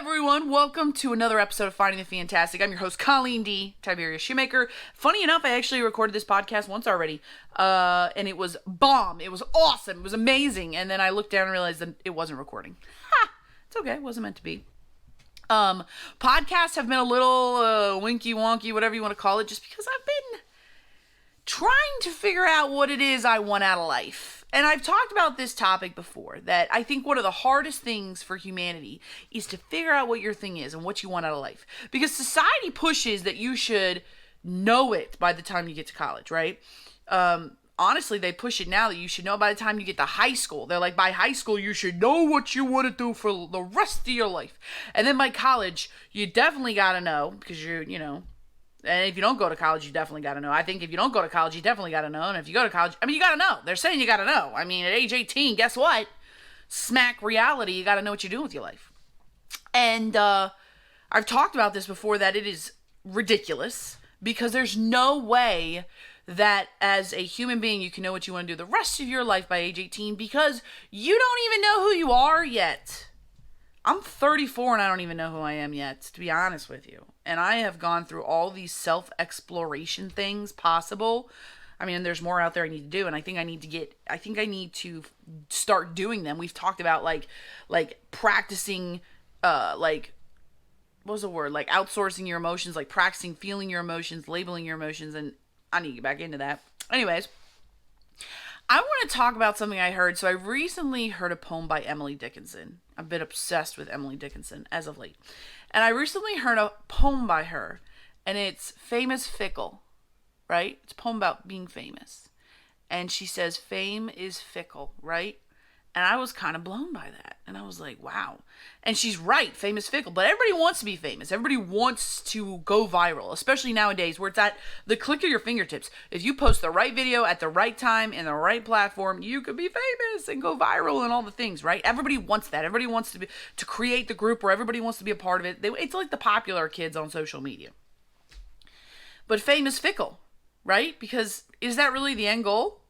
everyone, welcome to another episode of Finding the Fantastic. I'm your host, Colleen D. Tiberius Shoemaker. Funny enough, I actually recorded this podcast once already, and it was bomb. It was awesome. It was amazing. And then I looked down and realized that it wasn't recording. Ha! It's okay. It wasn't meant to be. Podcasts have been a little winky wonky, whatever you want to call it, just because I've been trying to figure out what it is I want out of life. And I've talked about this topic before, that I think one of the hardest things for humanity is to figure out what your thing is and what you want out of life. Because society pushes that you should know it by the time you get to college, right? Honestly, they push it now that you should know by the time you get to high school. They're like, by high school, you should know what you want to do for the rest of your life. And then by college, you definitely got to know, because and if you don't go to college, you definitely got to know. I think if you don't go to college, you definitely got to know. And if you go to college, you got to know. They're saying you got to know. At age 18, guess what? Smack reality, you got to know what you're doing with your life. And I've talked about this before, that it is ridiculous, because there's no way that as a human being, you can know what you want to do the rest of your life by age 18, because you don't even know who you are yet. I'm 34 and I don't even know who I am yet, to be honest with you. And I have gone through all these self-exploration things possible. There's more out there I need to do, and I think I need to start doing them. We've talked about like practicing, what was the word? Like outsourcing your emotions, like practicing feeling your emotions, labeling your emotions, and I need to get back into that. Anyways, I want to talk about something I heard. So I recently heard a poem by Emily Dickinson. I've been obsessed with Emily Dickinson as of late. And I recently heard a poem by her, and it's Famous Fickle, right? It's a poem about being famous. And she says, fame is fickle, right? And I was kind of blown by that. And I was like, wow. And she's right, fame is fickle. But everybody wants to be famous. Everybody wants to go viral, especially nowadays where it's at the click of your fingertips. If you post the right video at the right time in the right platform, you could be famous and go viral and all the things, right? Everybody wants that. Everybody wants to create the group where everybody wants to be a part of it. It's like the popular kids on social media. But fame is fickle, right? Because is that really the end goal?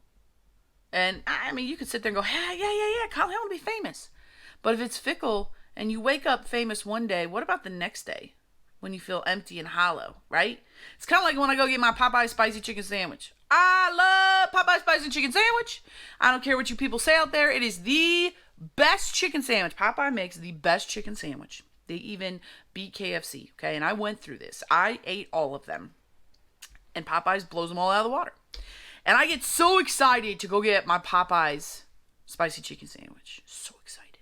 And you could sit there and go, hey, yeah, Colin, I want to be famous. But if it's fickle and you wake up famous one day, what about the next day when you feel empty and hollow, right? It's kind of like when I go get my Popeye spicy chicken sandwich. I love Popeye spicy chicken sandwich. I don't care what you people say out there. It is the best chicken sandwich. Popeye makes the best chicken sandwich. They even beat KFC, okay? And I went through this. I ate all of them. And Popeyes blows them all out of the water. And I get so excited to go get my Popeyes spicy chicken sandwich. So excited.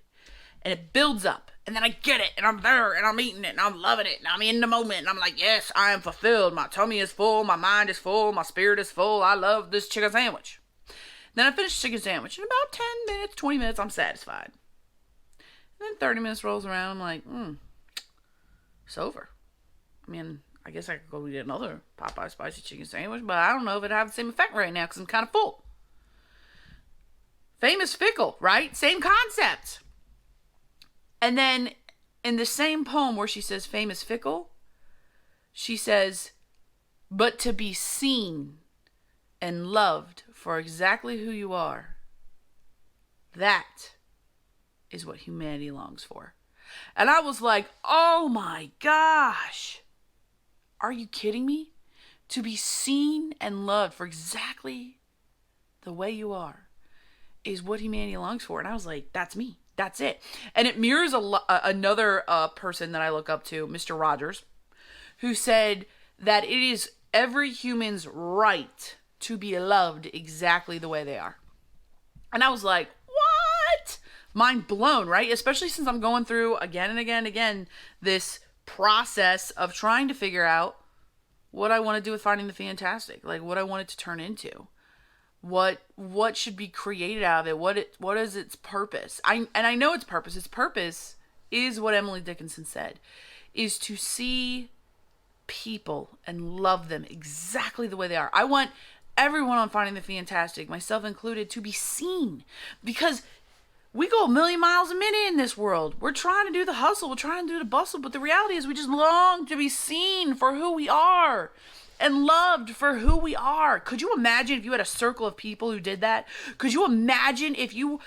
And it builds up. And then I get it. And I'm there. And I'm eating it. And I'm loving it. And I'm in the moment. And I'm like, yes, I am fulfilled. My tummy is full. My mind is full. My spirit is full. I love this chicken sandwich. Then I finish the chicken sandwich. In about 10 minutes, 20 minutes, I'm satisfied. And then 30 minutes rolls around. I'm like, it's over. I guess I could go get another Popeye spicy chicken sandwich, but I don't know if it'd have the same effect right now because I'm kind of full. Fame is fickle, right? Same concept. And then in the same poem where she says fame is fickle, she says, but to be seen and loved for exactly who you are, that is what humanity longs for. And I was like, oh my gosh. Are you kidding me? To be seen and loved for exactly the way you are is what humanity longs for. And I was like, that's me. That's it. And it mirrors another person that I look up to, Mr. Rogers, who said that it is every human's right to be loved exactly the way they are. And I was like, what? Mind blown, right? Especially since I'm going through again and again and again this process of trying to figure out what I want to do with Finding the Fantastic, like what I want it to turn into, what should be created out of it, what is its purpose. I know its purpose. Its purpose is what Emily Dickinson said, is to see people and love them exactly the way they are. I want everyone on Finding the Fantastic, myself included, to be seen, because we go a million miles a minute in this world. We're trying to do the hustle. We're trying to do the bustle. But the reality is we just long to be seen for who we are and loved for who we are. Could you imagine if you had a circle of people who did that? Could you imagine if you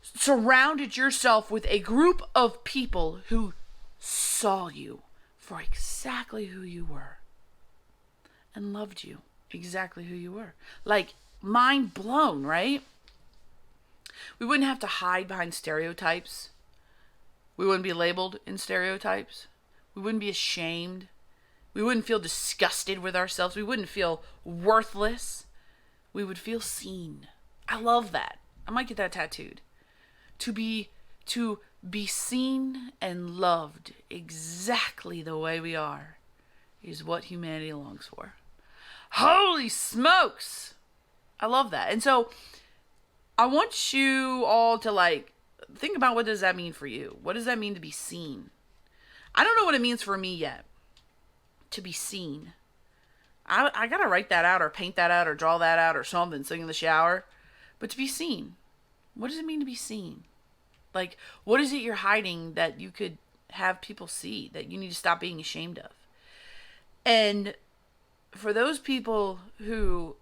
surrounded yourself with a group of people who saw you for exactly who you were and loved you exactly who you were. Like, mind blown, right? We wouldn't have to hide behind stereotypes. We wouldn't be labeled in stereotypes. We wouldn't be ashamed. We wouldn't feel disgusted with ourselves. We wouldn't feel worthless. We would feel seen. I love that. I might get that tattooed. To be seen and loved exactly the way we are is what humanity longs for. Holy smokes! I love that. And so I want you all to like think about, what does that mean for you? What does that mean to be seen? I don't know what it means for me yet. To be seen. I gotta write that out or paint that out or draw that out or something, sing in the shower. But to be seen. What does it mean to be seen? Like, what is it you're hiding that you could have people see, that you need to stop being ashamed of? And for those people who,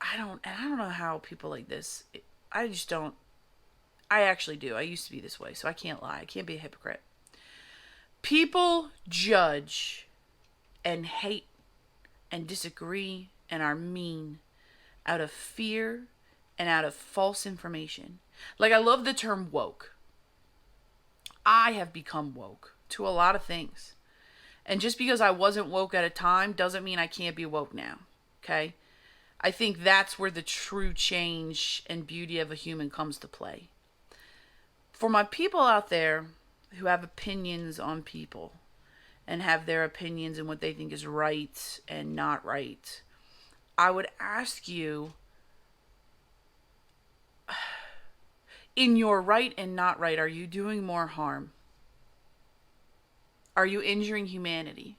I don't know how people like this, I actually do. I used to be this way, so I can't lie. I can't be a hypocrite. People judge and hate and disagree and are mean out of fear and out of false information. Like, I love the term woke. I have become woke to a lot of things. And just because I wasn't woke at a time doesn't mean I can't be woke now. Okay? I think that's where the true change and beauty of a human comes to play. For my people out there who have opinions on people and have their opinions and what they think is right and not right, I would ask you, in your right and not right, are you doing more harm? Are you injuring humanity?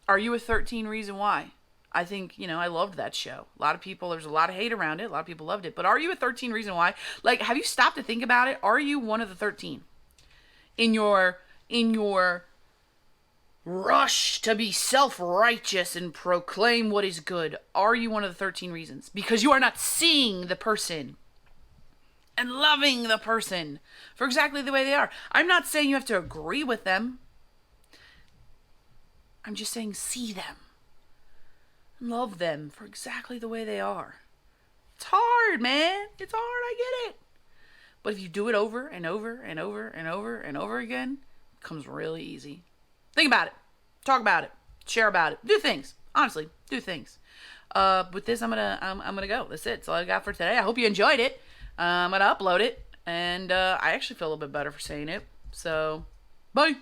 Are you a 13 Reason Why? I think, I loved that show. A lot of people, there's a lot of hate around it. A lot of people loved it. But are you a 13 Reason Why? Like, have you stopped to think about it? Are you one of the 13? In your rush to be self-righteous and proclaim what is good, are you one of the 13 reasons? Because you are not seeing the person and loving the person for exactly the way they are. I'm not saying you have to agree with them. I'm just saying see them. Love them for exactly the way they are. It's hard, man. It's hard, I get it. But if you do it over and over and over and over and over again, it becomes really easy. Think about it. Talk about it. Share about it. Do things. Honestly, do things. With this, I'm gonna go. That's it. That's all I got for today. I hope you enjoyed it. I'm gonna upload it, and I actually feel a little bit better for saying it. So, bye.